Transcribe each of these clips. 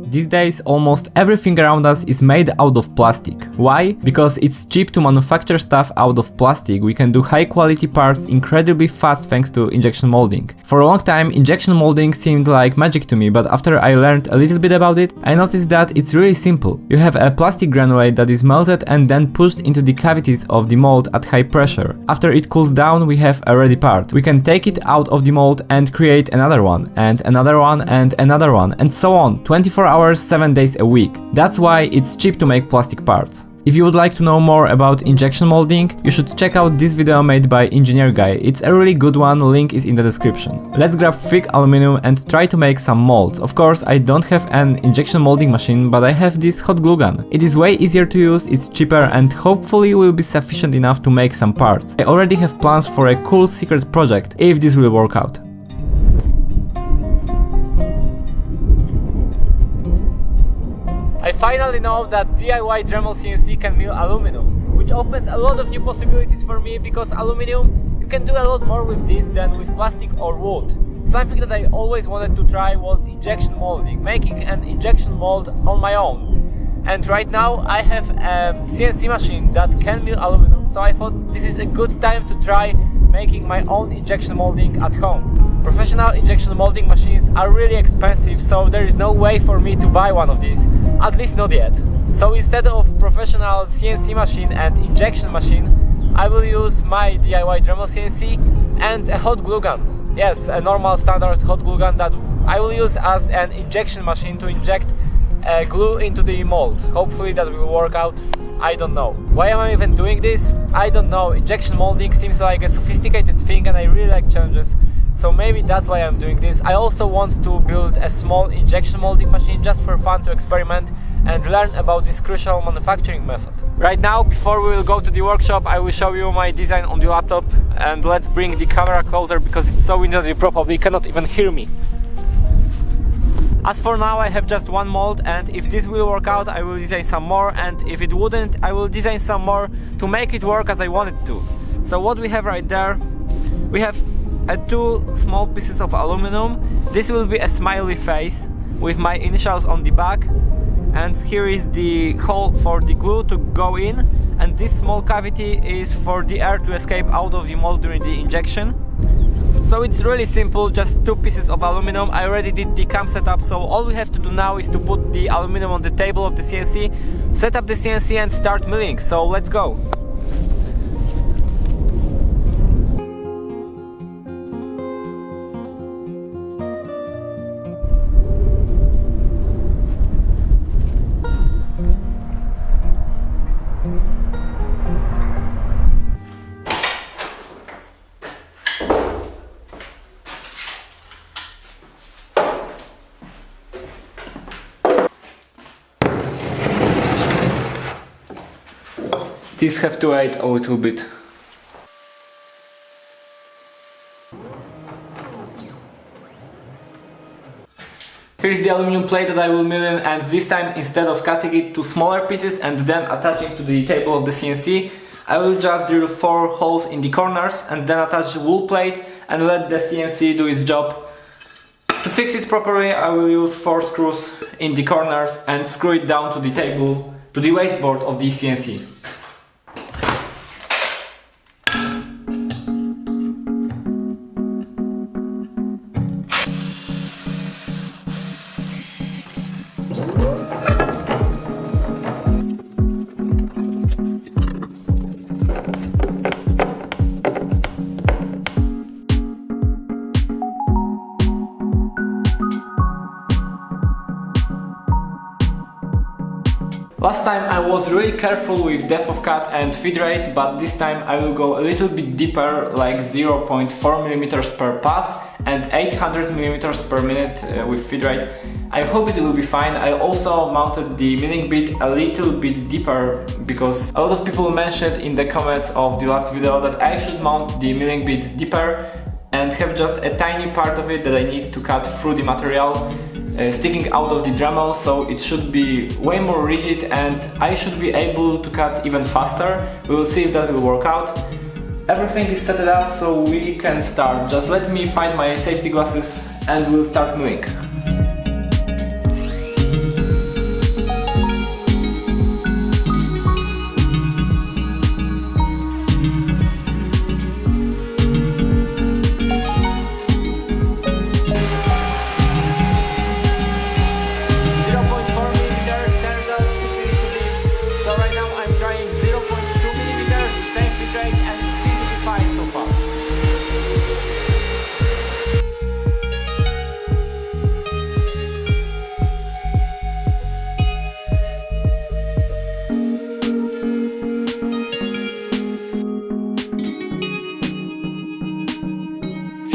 These days, almost everything around us is made out of plastic. Why? Because it's cheap to manufacture stuff out of plastic. We can do high quality parts incredibly fast thanks to injection molding. For a long time, injection molding seemed like magic to me, but after I learned a little bit about it, I noticed that it's really simple. You have a plastic granulate that is melted and then pushed into the cavities of the mold at high pressure. After it cools down, we have a ready part. We can take it out of the mold and create another one, and another one, and another one, and so on, 24 hours, 7 days a week. That's why it's cheap to make plastic parts. If you would like to know more about injection molding, you should check out this video made by Engineer Guy. It's a really good one, link is in the description. Let's grab thick aluminum and try to make some molds. Of course, I don't have an injection molding machine, but I have this hot glue gun. It is way easier to use, it's cheaper, and hopefully will be sufficient enough to make some parts. I already have plans for a cool secret project, if this will work out. I finally know that DIY Dremel CNC can mill aluminum, which opens a lot of new possibilities for me, because aluminum, you can do a lot more with this than with plastic or wood. Something that I always wanted to try was injection molding, making an injection mold on my own. And right now I have a CNC machine that can mill aluminum, so I thought this is a good time to try making my own injection molding at home. Professional injection molding machines are really expensive, so there is no way for me to buy one of these, at least not yet. So instead of professional CNC machine and injection machine, I will use my DIY Dremel CNC and a hot glue gun. Yes, a normal standard hot glue gun that I will use as an injection machine to inject glue into the mold. Hopefully that will work out. I don't know. Why am I even doing this? I don't know. Injection molding seems like a sophisticated thing and I really like challenges. So maybe that's why I'm doing this. I also want to build a small injection molding machine just for fun, to experiment and learn about this crucial manufacturing method. Right now, before we will go to the workshop, I will show you my design on the laptop, and let's bring the camera closer because it's so windy that you probably cannot even hear me. As for now, I have just one mold, and if this will work out, I will design some more, and if it wouldn't, I will design some more to make it work as I want it to. So what we have right there, we have two small pieces of aluminum. This will be a smiley face with my initials on the back, and here is the hole for the glue to go in, and this small cavity is for the air to escape out of the mold during the injection. So it's really simple, just two pieces of aluminum. I already did the cam setup, so all we have to do now is to put the aluminum on the table of the CNC, set up the CNC and start milling. So let's go! These have to wait a little bit. Here is the aluminum plate that I will mill in, and this time, instead of cutting it to smaller pieces and then attaching to the table of the CNC, I will just drill 4 holes in the corners and then attach the wool plate and let the CNC do its job. To fix it properly, I will use 4 screws in the corners and screw it down to the table, to the wasteboard of the CNC. Last time I was really careful with depth of cut and feed rate, but this time I will go a little bit deeper, like 0.4 mm per pass and 800 mm per minute with feed rate. I hope it will be fine. I also mounted the milling bit a little bit deeper because a lot of people mentioned in the comments of the last video that I should mount the milling bit deeper and have just a tiny part of it that I need to cut through the material sticking out of the Dremel, so it should be way more rigid and I should be able to cut even faster. We will see if that will work out. Everything is set up, so we can start. Just let me find my safety glasses and we'll start milling.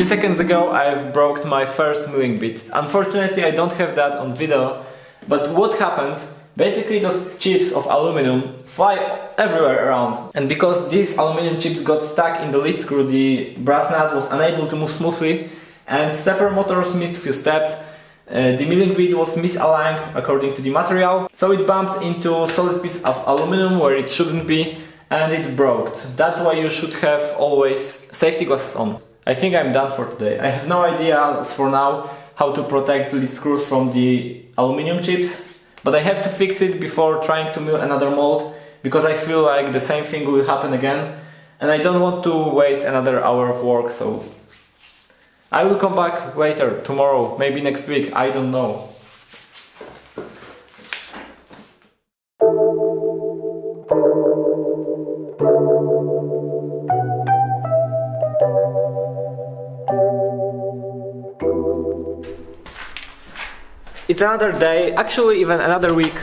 few seconds ago I've broke my first milling bit. Unfortunately I don't have that on video, but what happened? Basically those chips of aluminum fly everywhere around, and because these aluminum chips got stuck in the lead screw, the brass nut was unable to move smoothly and stepper motors missed few steps. The milling bit was misaligned according to the material, so it bumped into a solid piece of aluminum where it shouldn't be, and it broke. That's why you should have always safety glasses on. I think I'm done for today. I have no idea as for now how to protect lead screws from the aluminum chips, but I have to fix it before trying to mill another mold, because I feel like the same thing will happen again and I don't want to waste another hour of work, so I will come back later, tomorrow, maybe next week, I don't know. It's another day, actually even another week,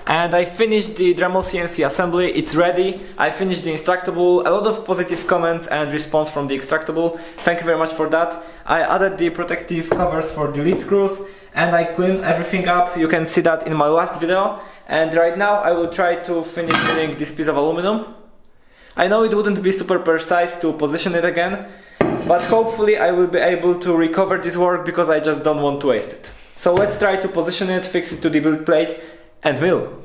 and I finished the Dremel CNC assembly. It's ready. I finished the Extractable. A lot of positive comments and response from the Extractable. Thank you very much for that. I added the protective covers for the lead screws and I cleaned everything up. You can see that in my last video. And right now I will try to finish milling this piece of aluminum. I know it wouldn't be super precise to position it again, but hopefully I will be able to recover this work because I just don't want to waste it. So let's try to position it, fix it to the build plate and mill.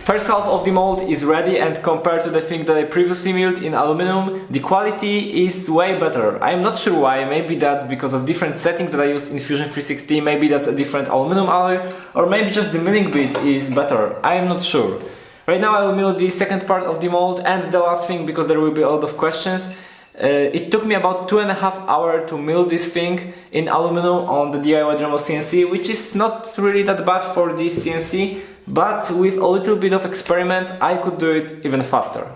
First half of the mold is ready, and compared to the thing that I previously milled in aluminum, the quality is way better. I'm not sure why, maybe that's because of different settings that I used in Fusion 360, maybe that's a different aluminum alloy, or maybe just the milling bit is better, I'm not sure. Right now I will mill the second part of the mold and the last thing, because there will be a lot of questions. It took me about 2.5 hours to mill this thing in aluminum on the DIY Dremel CNC, which is not really that bad for this CNC, but with a little bit of experiment I could do it even faster.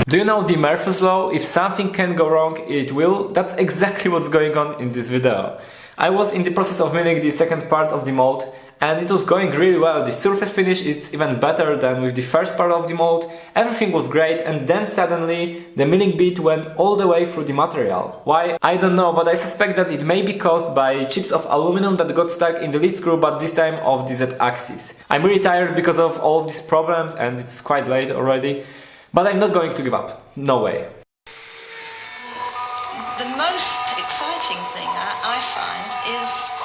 Do you know the Murphy's Law? If something can go wrong, it will. That's exactly what's going on in this video. I was in the process of milling the second part of the mold and it was going really well. The surface finish is even better than with the first part of the mold. Everything was great, and then suddenly the milling bit went all the way through the material. Why? I don't know, but I suspect that it may be caused by chips of aluminum that got stuck in the lead screw, but this time of the Z-axis. I'm really tired because of all of these problems and it's quite late already. But I'm not going to give up. No way. The most exciting thing I find is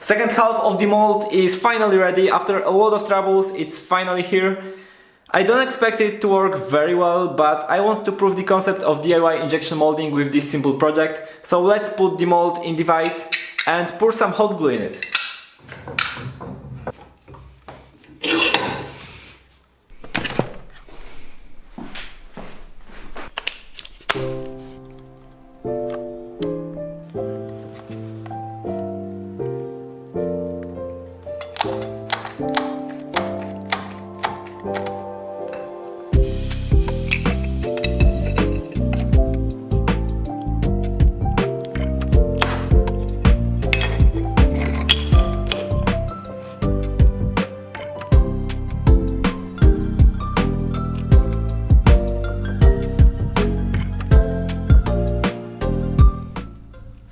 Second half of the mold is finally ready. After a lot of troubles, it's finally here. I don't expect it to work very well, but I want to prove the concept of DIY injection molding with this simple project. So let's put the mold in the vise and pour some hot glue in it.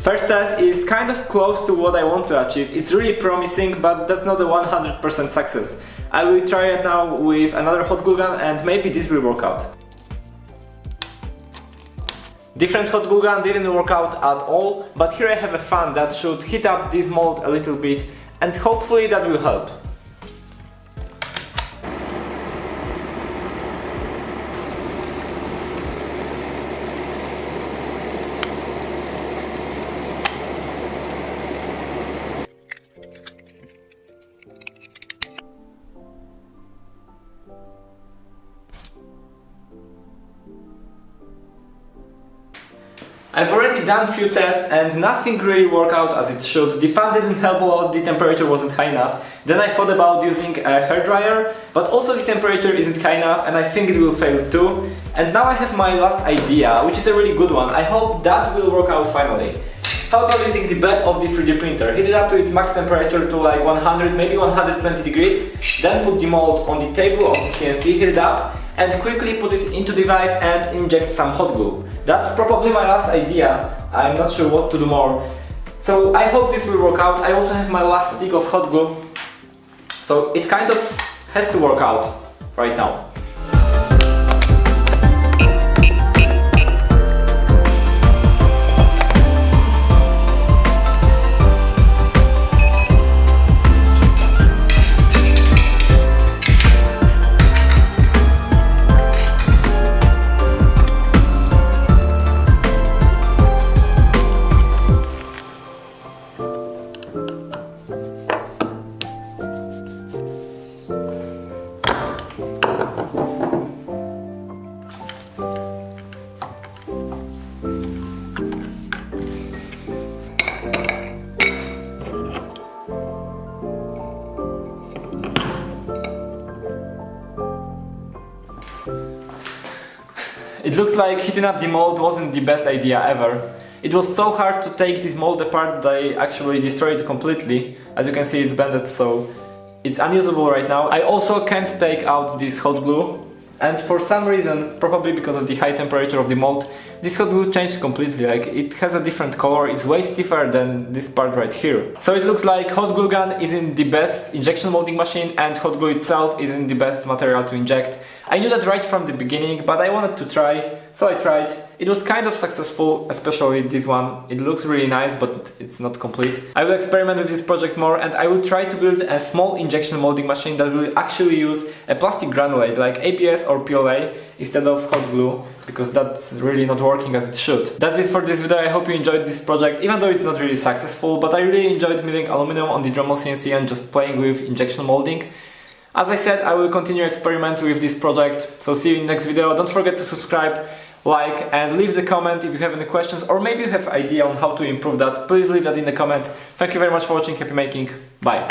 First test is kind of close to what I want to achieve. It's really promising, but that's not a 100% success. I will try it now with another hot glue gun and maybe this will work out. Different hot glue gun didn't work out at all, but here I have a fan that should heat up this mold a little bit and hopefully that will help. I've already done a few tests and nothing really worked out as it should. The fan didn't help a lot, the temperature wasn't high enough. Then I thought about using a hairdryer, but also the temperature isn't high enough and I think it will fail too. And now I have my last idea, which is a really good one. I hope that will work out finally. How about using the bed of the 3D printer? Heat it up to its max temperature to like 100, maybe 120 degrees. Then put the mold on the table of the CNC, heat it up, and quickly put it into the device and inject some hot glue. That's probably my last idea. I'm not sure what to do more. So I hope this will work out. I also have my last stick of hot glue. So it kind of has to work out right now. It looks like heating up the mold wasn't the best idea ever. It was so hard to take this mold apart that I actually destroyed it completely. As you can see, it's bended, so it's unusable right now. I also can't take out this hot glue, and for some reason, probably because of the high temperature of the mold, this hot glue changed completely. Like, it has a different color, it's way stiffer than this part right here. So it looks like hot glue gun isn't the best injection molding machine and hot glue itself isn't the best material to inject. I knew that right from the beginning, but I wanted to try, so I tried. It was kind of successful, especially this one. It looks really nice, but it's not complete. I will experiment with this project more and I will try to build a small injection molding machine that will actually use a plastic granulate like ABS or PLA instead of hot glue, because that's really not working as it should. That's it for this video. I hope you enjoyed this project, even though it's not really successful, but I really enjoyed milling aluminum on the Dremel CNC and just playing with injection molding. As I said, I will continue experiments with this project, so see you in the next video. Don't forget to subscribe, like, and leave the comment if you have any questions, or maybe you have an idea on how to improve that. Please leave that in the comments. Thank you very much for watching, happy making, bye!